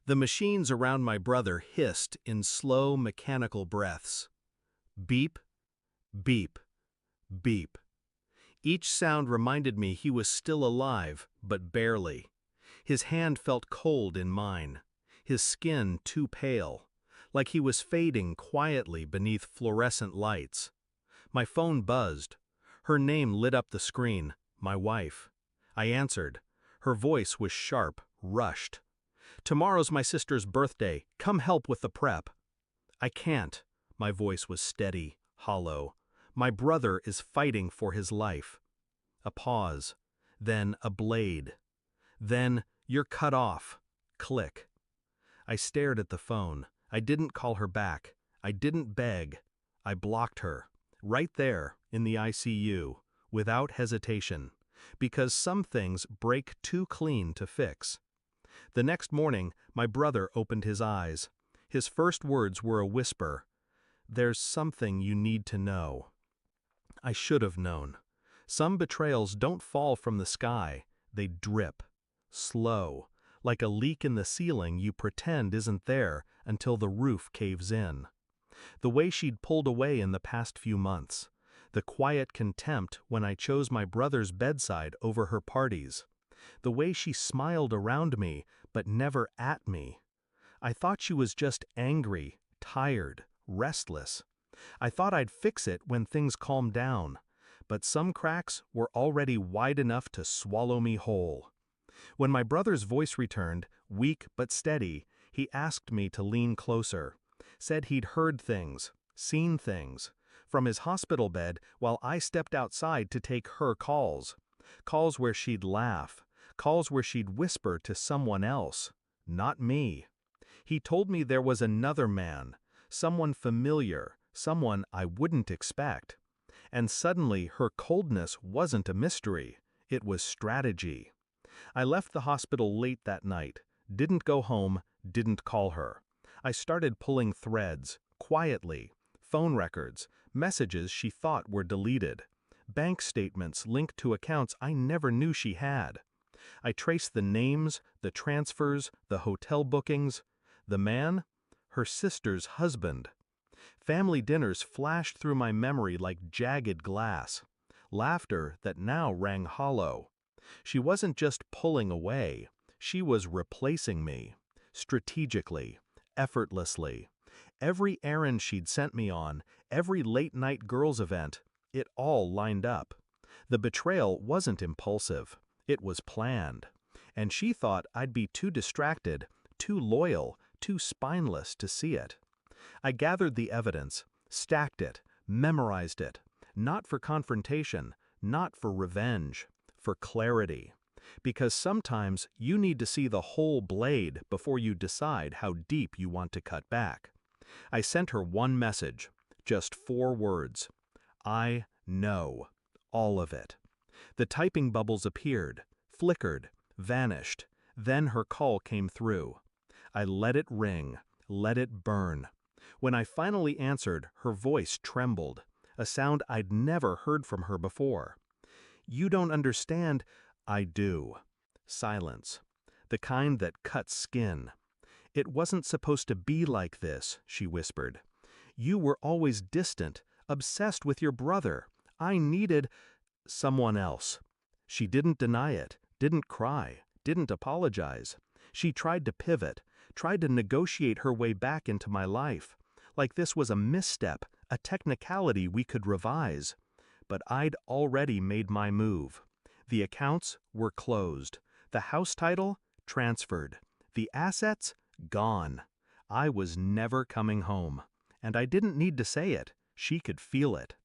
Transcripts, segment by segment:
The machines around my brother hissed in slow, mechanical breaths. Beep, beep, beep. Each sound reminded me he was still alive, but barely. His hand felt cold in mine, his skin too pale, like he was fading quietly beneath fluorescent lights. My phone buzzed. Her name lit up the screen, my wife. I answered. Her voice was sharp, rushed. "Tomorrow's my sister's birthday. Come help with the prep." "I can't." My voice was steady, hollow. "My brother is fighting for his life." A pause. Then a blade. Then, "You're cut off." Click. I stared at the phone. I didn't call her back. I didn't beg. I blocked her. Right there, in the ICU, without hesitation. Because some things break too clean to fix. The next morning, my brother opened his eyes. His first words were a whisper. "There's something you need to know." I should have known. Some betrayals don't fall from the sky. They drip. Slow. Like a leak in the ceiling you pretend isn't there until the roof caves in. The way she'd pulled away in the past few months. The quiet contempt when I chose my brother's bedside over her parties. The way she smiled around me, but never at me. I thought she was just angry, tired, restless. I thought I'd fix it when things calmed down, but some cracks were already wide enough to swallow me whole. When my brother's voice returned, weak but steady, he asked me to lean closer. Said he'd heard things, seen things, from his hospital bed while I stepped outside to take her calls. Calls where she'd laugh, calls where she'd whisper to someone else, not me. He told me there was another man, someone familiar, someone I wouldn't expect. And suddenly her coldness wasn't a mystery, it was strategy. I left the hospital late that night, didn't go home, didn't call her. I started pulling threads, quietly, phone records, messages she thought were deleted, bank statements linked to accounts I never knew she had. I traced the names, the transfers, the hotel bookings. The man? Her sister's husband. Family dinners flashed through my memory like jagged glass. Laughter that now rang hollow. She wasn't just pulling away, she was replacing me. Strategically, effortlessly. Every errand she'd sent me on, every late-night girls' event, it all lined up. The betrayal wasn't impulsive, it was planned. And she thought I'd be too distracted, too loyal, too spineless to see it. I gathered the evidence, stacked it, memorized it, not for confrontation, not for revenge, for clarity. Because sometimes you need to see the whole blade before you decide how deep you want to cut back. I sent her one message, just 4 words. I know. All of it. The typing bubbles appeared, flickered, vanished. Then her call came through. I let it ring, let it burn. When I finally answered, her voice trembled, a sound I'd never heard from her before. "You don't understand." "I do." Silence. The kind that cuts skin. "It wasn't supposed to be like this," she whispered. "You were always distant, obsessed with your brother. I needed someone else." She didn't deny it, didn't cry, didn't apologize. She tried to pivot, tried to negotiate her way back into my life, like this was a misstep, a technicality we could revise. But I'd already made my move. The accounts were closed. The house title, transferred. The assets, gone. I was never coming home. And I didn't need to say it. She could feel it.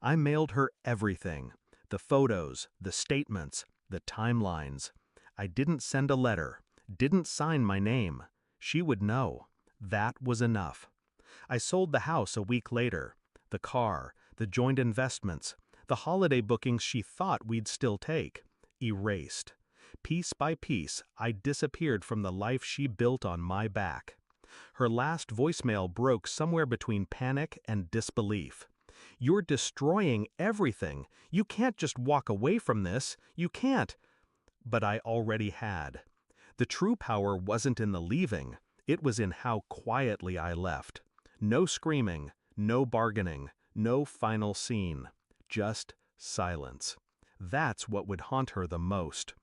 I mailed her everything. The photos, the statements, the timelines. I didn't send a letter, didn't sign my name. She would know. That was enough. I sold the house a week later. The car, the joint investments, the holiday bookings she thought we'd still take. Erased. Piece by piece, I disappeared from the life she built on my back. Her last voicemail broke somewhere between panic and disbelief. "You're destroying everything. You can't just walk away from this. You can't." But I already had. The true power wasn't in the leaving, it was in how quietly I left. No screaming, no bargaining, no final scene. Just silence. That's what would haunt her the most.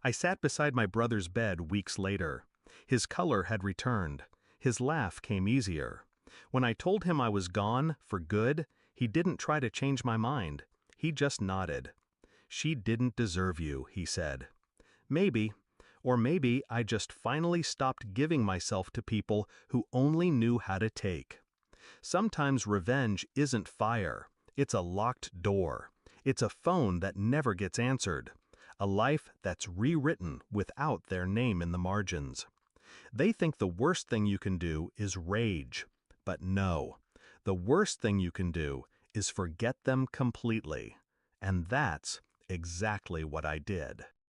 I sat beside my brother's bed weeks later. His color had returned. His laugh came easier. When I told him I was gone, for good, he didn't try to change my mind. He just nodded. "She didn't deserve you," he said. Maybe. Or maybe I just finally stopped giving myself to people who only knew how to take. Sometimes revenge isn't fire. It's a locked door. It's a phone that never gets answered. A life that's rewritten without their name in the margins. They think the worst thing you can do is rage. But no. The worst thing you can do is forget them completely. And that's exactly what I did.